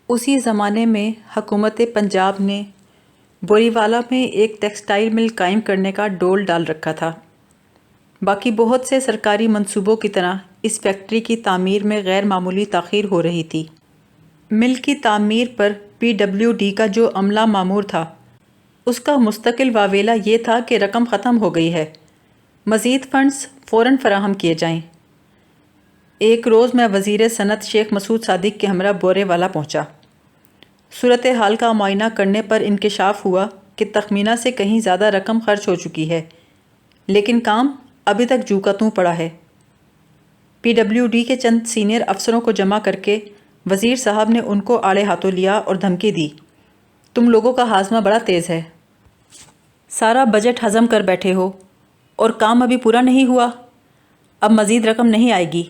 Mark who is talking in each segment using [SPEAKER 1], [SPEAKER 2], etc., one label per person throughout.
[SPEAKER 1] اسی زمانے میں حکومت پنجاب نے بوریوالا میں ایک ٹیکسٹائل مل قائم کرنے کا ڈول ڈال رکھا تھا۔ باقی بہت سے سرکاری منصوبوں کی طرح اس فیکٹری کی تعمیر میں غیر معمولی تاخیر ہو رہی تھی۔ مل کی تعمیر پر PWD کا جو عملہ مامور تھا، اس کا مستقل واویلا یہ تھا کہ رقم ختم ہو گئی ہے، مزید فنڈز فوراً فراہم کیے جائیں۔ ایک روز میں وزیر صنعت شیخ مسعود صادق کے ہمراہ بوریوالا پہنچا۔ صورتحال کا معائنہ کرنے پر انکشاف ہوا کہ تخمینہ سے کہیں زیادہ رقم خرچ ہو چکی ہے، لیکن کام ابھی تک جو کا توں پڑا ہے۔ PWD کے چند سینئر افسروں کو جمع کر کے وزیر صاحب نے ان کو آڑے ہاتھوں لیا اور دھمکی دی، تم لوگوں کا ہاضمہ بڑا تیز ہے، سارا بجٹ ہضم کر بیٹھے ہو اور کام ابھی پورا نہیں ہوا، اب مزید رقم نہیں آئے گی،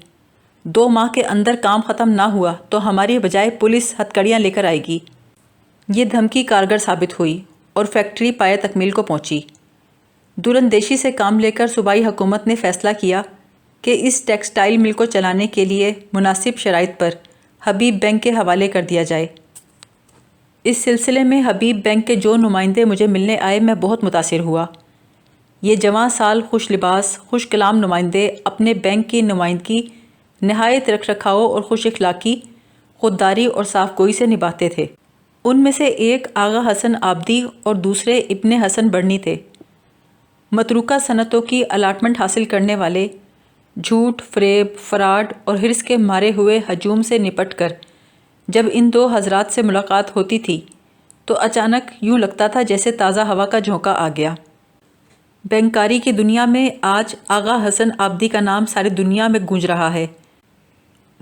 [SPEAKER 1] 2 ماہ کے اندر کام ختم نہ ہوا تو ہماری بجائے پولیس ہتھکڑیاں لے کر آئے گی۔ یہ دھمکی کارگر ثابت ہوئی اور فیکٹری پائے تکمیل کو پہنچی۔ دوراندیشی سے کام لے کر صوبائی حکومت نے فیصلہ کیا کہ اس ٹیکسٹائل مل کو چلانے کے لیے مناسب شرائط پر حبیب بینک کے حوالے کر دیا جائے۔ اس سلسلے میں حبیب بینک کے جو نمائندے مجھے ملنے آئے، میں بہت متاثر ہوا۔ یہ جوان سال، خوش لباس، خوش کلام نمائندے اپنے بینک کی نمائندگی نہایت رکھ رکھاؤ اور خوش اخلاقی، خودداری اور صاف گوئی سے نبھاتے تھے۔ ان میں سے ایک آغا حسن آبدی اور دوسرے ابن حسن برنی تھے۔ متروکہ صنعتوں کی الاٹمنٹ حاصل کرنے والے جھوٹ، فریب، فراڈ اور حرص کے مارے ہوئے ہجوم سے نپٹ کر جب ان 2 حضرات سے ملاقات ہوتی تھی تو اچانک یوں لگتا تھا جیسے تازہ ہوا کا جھونکا آ گیا۔ بینکاری کی دنیا میں آج آغا حسن آبدی کا نام ساری دنیا میں گونج رہا ہے۔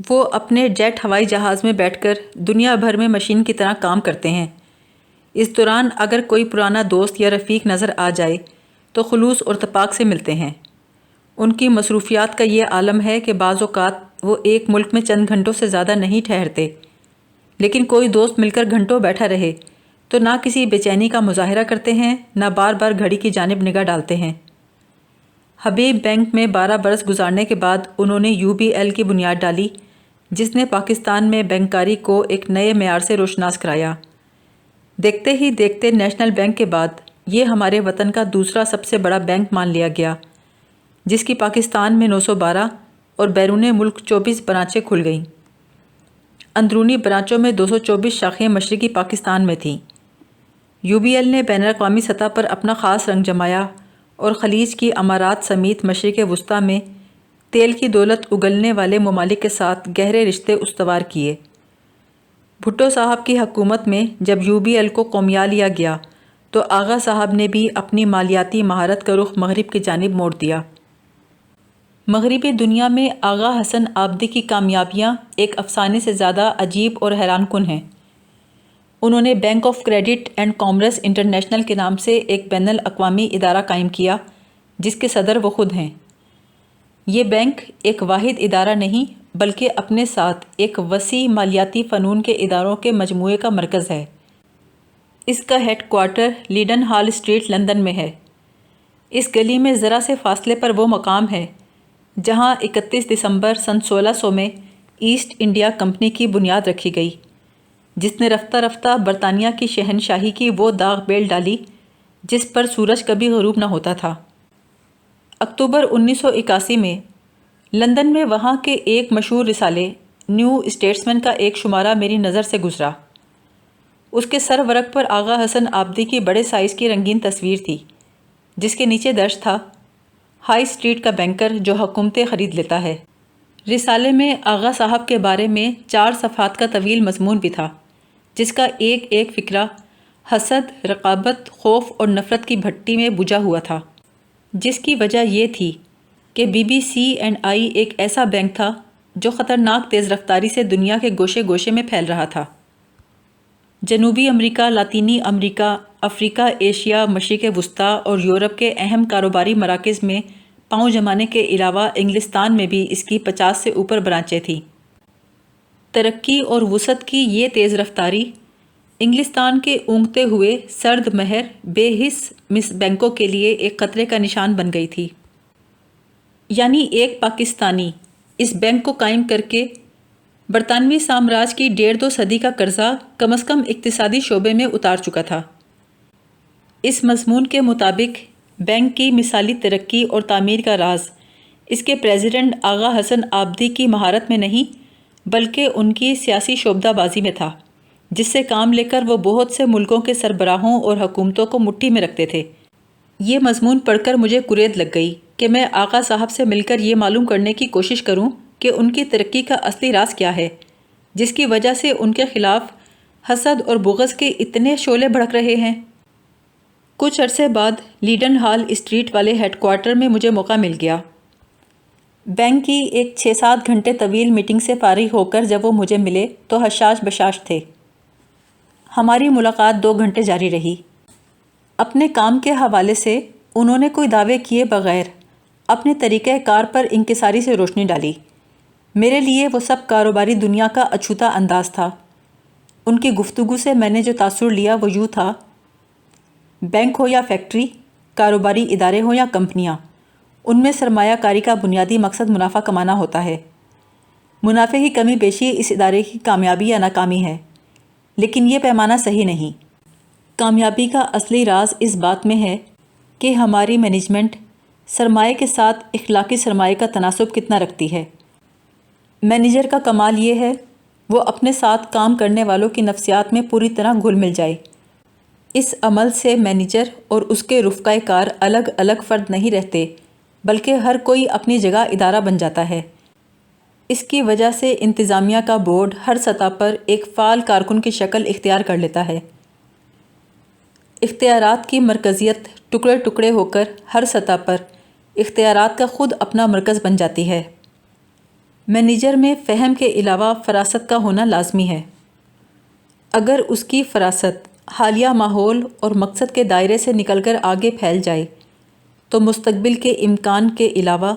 [SPEAKER 1] وہ اپنے جیٹ ہوائی جہاز میں بیٹھ کر دنیا بھر میں مشین کی طرح کام کرتے ہیں۔ اس دوران اگر کوئی پرانا دوست یا رفیق نظر آ جائے تو خلوص اور اتفاق سے ملتے ہیں۔ ان کی مصروفیات کا یہ عالم ہے کہ بعض اوقات وہ ایک ملک میں چند گھنٹوں سے زیادہ نہیں ٹھہرتے، لیکن کوئی دوست مل کر گھنٹوں بیٹھا رہے تو نہ کسی بے چینی کا مظاہرہ کرتے ہیں، نہ بار بار گھڑی کی جانب نگاہ ڈالتے ہیں۔ حبیب بینک میں 12 برس گزارنے کے بعد انہوں نے UBL کی بنیاد ڈالی، جس نے پاکستان میں بینکاری کو ایک نئے معیار سے روشناس کرایا۔ دیکھتے ہی دیکھتے نیشنل بینک کے بعد یہ ہمارے وطن کا دوسرا سب سے بڑا بینک مان لیا گیا، جس کی پاکستان میں 912 اور بیرون ملک 24 برانچیں کھل گئیں۔ اندرونی برانچوں میں 224 شاخیں مشرقی پاکستان میں تھیں۔ UBL نے بین الاقوامی سطح پر اپنا خاص رنگ جمایا اور خلیج کی امارات سمیت مشرق وسطیٰ میں تیل کی دولت اگلنے والے ممالک کے ساتھ گہرے رشتے استوار کیے۔ بھٹو صاحب کی حکومت میں جب UBL کو قومیہ لیا گیا تو آغا صاحب نے بھی اپنی مالیاتی مہارت کا رخ مغرب کی جانب موڑ دیا۔ مغربی دنیا میں آغا حسن آبدی کی کامیابیاں ایک افسانے سے زیادہ عجیب اور حیران کن ہیں۔ انہوں نے bank of credit and commerce international کے نام سے ایک بین الاقوامی ادارہ قائم کیا، جس کے صدر وہ خود ہیں۔ یہ بینک ایک واحد ادارہ نہیں بلکہ اپنے ساتھ ایک وسیع مالیاتی فنون کے اداروں کے مجموعے کا مرکز ہے۔ اس کا headquarter Leadenhall Street, London میں ہے۔ اس گلی میں ذرا سے فاصلے پر وہ مقام ہے جہاں 31 دسمبر سن 1600 میں ایسٹ انڈیا کمپنی کی بنیاد رکھی گئی، جس نے رفتہ رفتہ برطانیہ کی شہنشاہی کی وہ داغ بیل ڈالی جس پر سورج کبھی غروب نہ ہوتا تھا۔ اکتوبر 1981 میں لندن میں وہاں کے ایک مشہور رسالے نیو اسٹیٹسمین کا ایک شمارہ میری نظر سے گزرا۔ اس کے سر ورق پر آغا حسن آبدی کی بڑے سائز کی رنگین تصویر تھی، جس کے نیچے درج تھا، ہائی اسٹریٹ کا بینکر جو حکومتیں خرید لیتا ہے۔ رسالے میں آغا صاحب کے بارے میں 4 صفحات کا طویل مضمون بھی تھا، جس کا ایک ایک فقرہ حسد، رقابت، خوف اور نفرت کی بھٹی میں بجھا ہوا تھا، جس کی وجہ یہ تھی کہ BBC&I ایک ایسا بینک تھا جو خطرناک تیز رفتاری سے دنیا کے گوشے گوشے میں پھیل رہا تھا۔ جنوبی امریکہ، لاطینی امریکہ، افریقہ، ایشیا، مشرق وسطیٰ اور یورپ کے اہم کاروباری مراکز میں پاؤں جمانے کے علاوہ انگلستان میں بھی اس کی 50 سے اوپر برانچیں تھیں۔ ترقی اور وسعت کی یہ تیز رفتاری انگلستان کے اونگتے ہوئے سرد مہر بے حس بینکوں کے لیے ایک خطرے کا نشان بن گئی تھی۔ یعنی ایک پاکستانی اس بینک کو قائم کر کے برطانوی سامراج کی 1.5-2 صدی کا قرضہ کم از کم اقتصادی شعبے میں اتار چکا تھا۔ اس مضمون کے مطابق بینک کی مثالی ترقی اور تعمیر کا راز اس کے پریزیڈنٹ آغا حسن آبدی کی مہارت میں نہیں بلکہ ان کی سیاسی شعبدہ بازی میں تھا، جس سے کام لے کر وہ بہت سے ملکوں کے سربراہوں اور حکومتوں کو مٹھی میں رکھتے تھے۔ یہ مضمون پڑھ کر مجھے کرید لگ گئی کہ میں آقا صاحب سے مل کر یہ معلوم کرنے کی کوشش کروں کہ ان کی ترقی کا اصلی راز کیا ہے، جس کی وجہ سے ان کے خلاف حسد اور بغض کے اتنے شعلے بھڑک رہے ہیں۔ کچھ عرصے بعد لیڈن ہال اسٹریٹ والے ہیڈ کوارٹر میں مجھے موقع مل گیا۔ بینک کی ایک 6-7 گھنٹے طویل میٹنگ سے فارغ ہو کر جب وہ مجھے ملے تو حشاش بشاش تھے۔ ہماری ملاقات 2 گھنٹے جاری رہی۔ اپنے کام کے حوالے سے انہوں نے کوئی دعوے کیے بغیر اپنے طریقہ کار پر انکساری سے روشنی ڈالی۔ میرے لیے وہ سب کاروباری دنیا کا اچھوتا انداز تھا۔ ان کی گفتگو سے میں نے جو تاثر لیا وہ یوں تھا: بینک ہو یا فیکٹری، کاروباری ادارے ہوں یا کمپنیاں، ان میں سرمایہ کاری کا بنیادی مقصد منافع کمانا ہوتا ہے۔ منافع کی کمی بیشی اس ادارے کی کامیابی یا ناکامی ہے، لیکن یہ پیمانہ صحیح نہیں۔ کامیابی کا اصلی راز اس بات میں ہے کہ ہماری مینجمنٹ سرمایہ کے ساتھ اخلاقی سرمایہ کا تناسب کتنا رکھتی ہے۔ مینیجر کا کمال یہ ہے وہ اپنے ساتھ کام کرنے والوں کی نفسیات میں پوری طرح گھل مل جائے۔ اس عمل سے مینیجر اور اس کے رفقائے کار الگ الگ فرد نہیں رہتے بلکہ ہر کوئی اپنی جگہ ادارہ بن جاتا ہے۔ اس کی وجہ سے انتظامیہ کا بورڈ ہر سطح پر ایک فعال کارکن کی شکل اختیار کر لیتا ہے۔ اختیارات کی مرکزیت ٹکڑے ٹکڑے ہو کر ہر سطح پر اختیارات کا خود اپنا مرکز بن جاتی ہے۔ مینیجر میں فہم کے علاوہ فراست کا ہونا لازمی ہے۔ اگر اس کی فراست حالیہ ماحول اور مقصد کے دائرے سے نکل کر آگے پھیل جائے تو مستقبل کے امکان کے علاوہ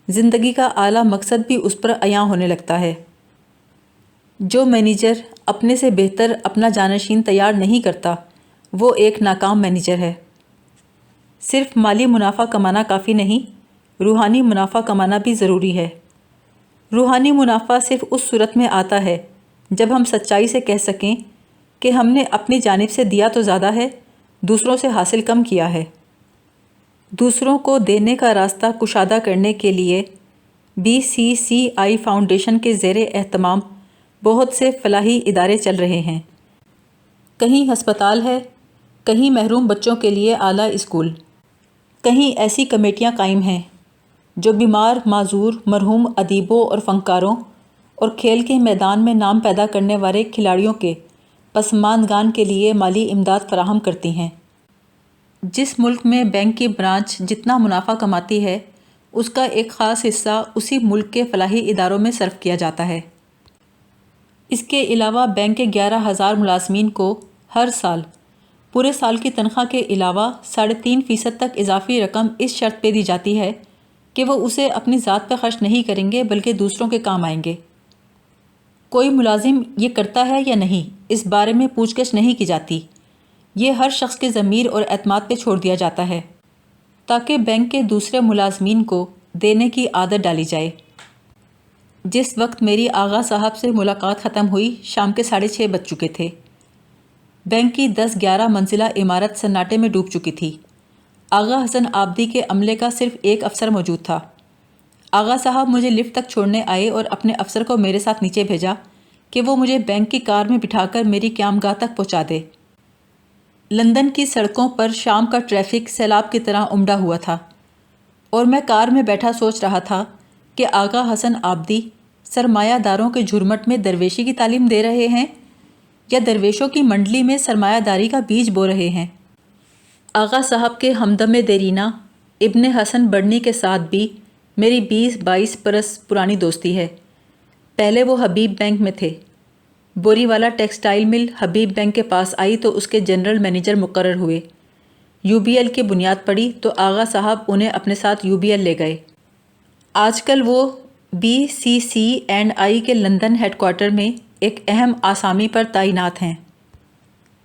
[SPEAKER 1] زندگی کا اعلیٰ مقصد بھی اس پر عیاں ہونے لگتا ہے۔ جو مینیجر اپنے سے بہتر اپنا جانشین تیار نہیں کرتا وہ ایک ناکام مینیجر ہے۔ صرف مالی منافع کمانا کافی نہیں، روحانی منافع کمانا بھی ضروری ہے۔ روحانی منافع صرف اس صورت میں آتا ہے جب ہم سچائی سے کہہ سکیں کہ ہم نے اپنی جانب سے دیا تو زیادہ ہے، دوسروں سے حاصل کم کیا ہے۔ دوسروں کو دینے کا راستہ کشادہ کرنے کے لیے BCCI فاؤنڈیشن کے زیر اہتمام بہت سے فلاحی ادارے چل رہے ہیں۔ کہیں ہسپتال ہے، کہیں محروم بچوں کے لیے اعلیٰ اسکول، کہیں ایسی کمیٹیاں قائم ہیں جو بیمار، معذور، مرحوم ادیبوں اور فنکاروں اور کھیل کے میدان میں نام پیدا کرنے والے کھلاڑیوں کے پسماندگان کے لیے مالی امداد فراہم کرتی ہیں۔ جس ملک میں بینک کی برانچ جتنا منافع کماتی ہے اس کا ایک خاص حصہ اسی ملک کے فلاحی اداروں میں صرف کیا جاتا ہے۔ اس کے علاوہ بینک کے 11,000 ملازمین کو ہر سال پورے سال کی تنخواہ کے علاوہ 3.5% تک اضافی رقم اس شرط پہ دی جاتی ہے کہ وہ اسے اپنی ذات پہ خرچ نہیں کریں گے بلکہ دوسروں کے کام آئیں گے۔ کوئی ملازم یہ کرتا ہے یا نہیں اس بارے میں پوچھ گچھ نہیں کی جاتی، یہ ہر شخص کے ضمیر اور اعتماد پہ چھوڑ دیا جاتا ہے تاکہ بینک کے دوسرے ملازمین کو دینے کی عادت ڈالی جائے۔ جس وقت میری آغا صاحب سے ملاقات ختم ہوئی شام کے 6:30 بج چکے تھے۔ بینک کی 10-11 منزلہ عمارت سناٹے میں ڈوب چکی تھی۔ آغا حسن آبدی کے عملے کا صرف ایک افسر موجود تھا۔ آغا صاحب مجھے لفٹ تک چھوڑنے آئے اور اپنے افسر کو میرے ساتھ نیچے بھیجا کہ وہ مجھے بینک کی کار میں بٹھا کر میری قیامگاہ تک پہنچا دے۔ لندن کی سڑکوں پر شام کا ٹریفک سیلاب کی طرح امڈا ہوا تھا اور میں کار میں بیٹھا سوچ رہا تھا کہ آغا حسن آبدی سرمایہ داروں کے جھرمٹ میں درویشی کی تعلیم دے رہے ہیں یا درویشوں کی منڈلی میں سرمایہ داری کا بیج بو رہے ہیں۔ آغا صاحب کے ہمدم دیرینہ ابن حسن بڑنی کے ساتھ بھی میری 20-22 برس پرانی دوستی ہے۔ پہلے وہ حبیب بینک میں تھے۔ بوری والا ٹیکسٹائل مل حبیب بینک کے پاس آئی تو اس کے جنرل مینیجر مقرر ہوئے۔ UBL کی بنیاد پڑی تو آغا صاحب انہیں اپنے ساتھ UBL لے گئے۔ آج کل وہ BCCI کے لندن ہیڈ کوارٹر میں ایک اہم آسامی پر تعینات ہیں۔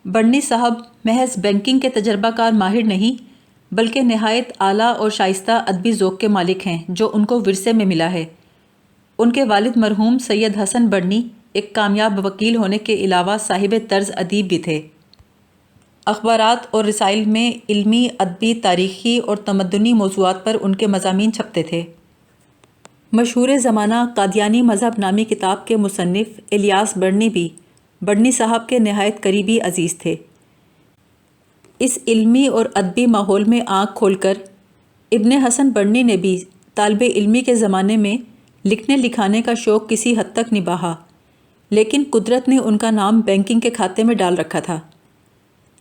[SPEAKER 1] بڑنی صاحب محض بینکنگ کے تجربہ کار ماہر نہیں بلکہ نہایت اعلیٰ اور شائستہ ادبی ذوق کے مالک ہیں جو ان کو ورثے میں ملا ہے۔ ان کے والد مرحوم سید حسن بڑنی ایک کامیاب وکیل ہونے کے علاوہ صاحب طرز ادیب بھی تھے۔ اخبارات اور رسائل میں علمی، ادبی، تاریخی اور تمدنی موضوعات پر ان کے مضامین چھپتے تھے۔ مشہور زمانہ قادیانی مذہب نامی کتاب کے مصنف الیاس بڑنی بھی بڑنی صاحب کے نہایت قریبی عزیز تھے۔ اس علمی اور ادبی ماحول میں آنکھ کھول کر ابن حسن بڑنی نے بھی طالب علمی کے زمانے میں لکھنے لکھانے کا شوق کسی حد تک نبھایا، لیکن قدرت نے ان کا نام بینکنگ کے کھاتے میں ڈال رکھا تھا۔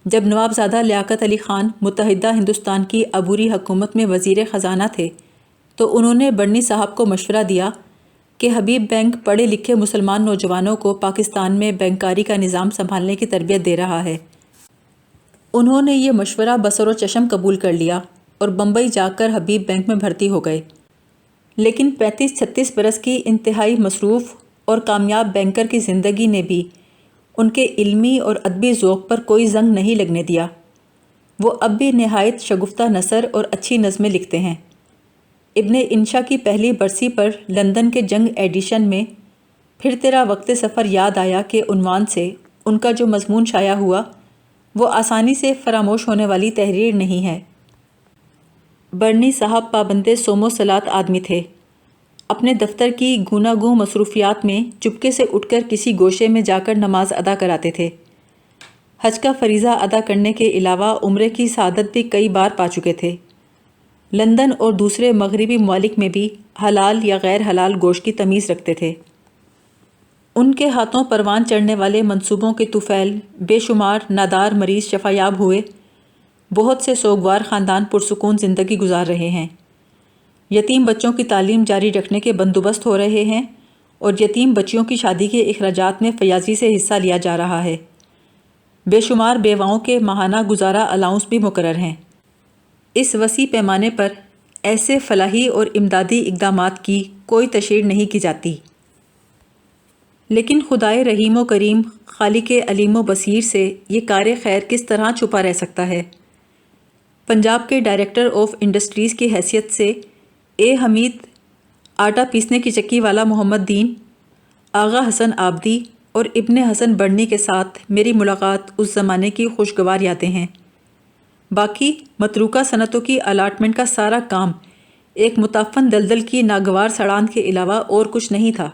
[SPEAKER 1] جب نوابزادہ لیاقت علی خان متحدہ ہندوستان کی عبوری حکومت میں وزیر خزانہ تھے تو انہوں نے بڑنی صاحب کو مشورہ دیا کہ حبیب بینک پڑھے لکھے مسلمان نوجوانوں کو پاکستان میں بینکاری کا نظام سنبھالنے کی تربیت دے رہا ہے۔ انہوں نے یہ مشورہ بصر و چشم قبول کر لیا اور بمبئی جا کر حبیب بینک میں بھرتی ہو گئے، لیکن 35-36 برس کی انتہائی مصروف اور کامیاب بینکر کی زندگی نے بھی ان کے علمی اور ادبی ذوق پر کوئی زنگ نہیں لگنے دیا۔ وہ اب بھی نہایت شگفتہ نثر اور اچھی نظمیں لکھتے ہیں۔ ابن انشا کی پہلی برسی پر لندن کے جنگ ایڈیشن میں پھر تیرا وقت سفر یاد آیا کے عنوان سے ان کا جو مضمون شائع ہوا وہ آسانی سے فراموش ہونے والی تحریر نہیں ہے۔ بڑنی صاحب پابند صوم و صلاۃ آدمی تھے۔ اپنے دفتر کی گوناگوں مصروفیات میں چپکے سے اٹھ کر کسی گوشے میں جا کر نماز ادا کراتے تھے۔ حج کا فریضہ ادا کرنے کے علاوہ عمرے کی سعادت بھی کئی بار پا چکے تھے۔ لندن اور دوسرے مغربی ممالک میں بھی حلال یا غیر حلال گوشت کی تمیز رکھتے تھے۔ ان کے ہاتھوں پروان چڑھنے والے منصوبوں کے طفیل بے شمار نادار مریض شفا یاب ہوئے، بہت سے سوگوار خاندان پرسکون زندگی گزار رہے ہیں، یتیم بچوں کی تعلیم جاری رکھنے کے بندوبست ہو رہے ہیں اور یتیم بچیوں کی شادی کے اخراجات میں فیاضی سے حصہ لیا جا رہا ہے۔ بے شمار بیواؤں کے ماہانہ گزارا الاؤنس بھی مقرر ہیں۔ اس وسیع پیمانے پر ایسے فلاحی اور امدادی اقدامات کی کوئی تشہیر نہیں کی جاتی، لیکن خدائے رحیم و کریم خالق علیم و بصیر سے یہ کار خیر کس طرح چھپا رہ سکتا ہے؟ پنجاب کے ڈائریکٹر آف انڈسٹریز کی حیثیت سے اے حمید، آٹا پیسنے کی چکی والا محمد دین، آغا حسن آبدی اور ابن حسن بڑنی کے ساتھ میری ملاقات اس زمانے کی خوشگوار یادیں ہیں۔ باقی متروکہ صنعتوں کی الاٹمنٹ کا سارا کام ایک متعفن دلدل کی ناگوار سڑان کے علاوہ اور کچھ نہیں تھا۔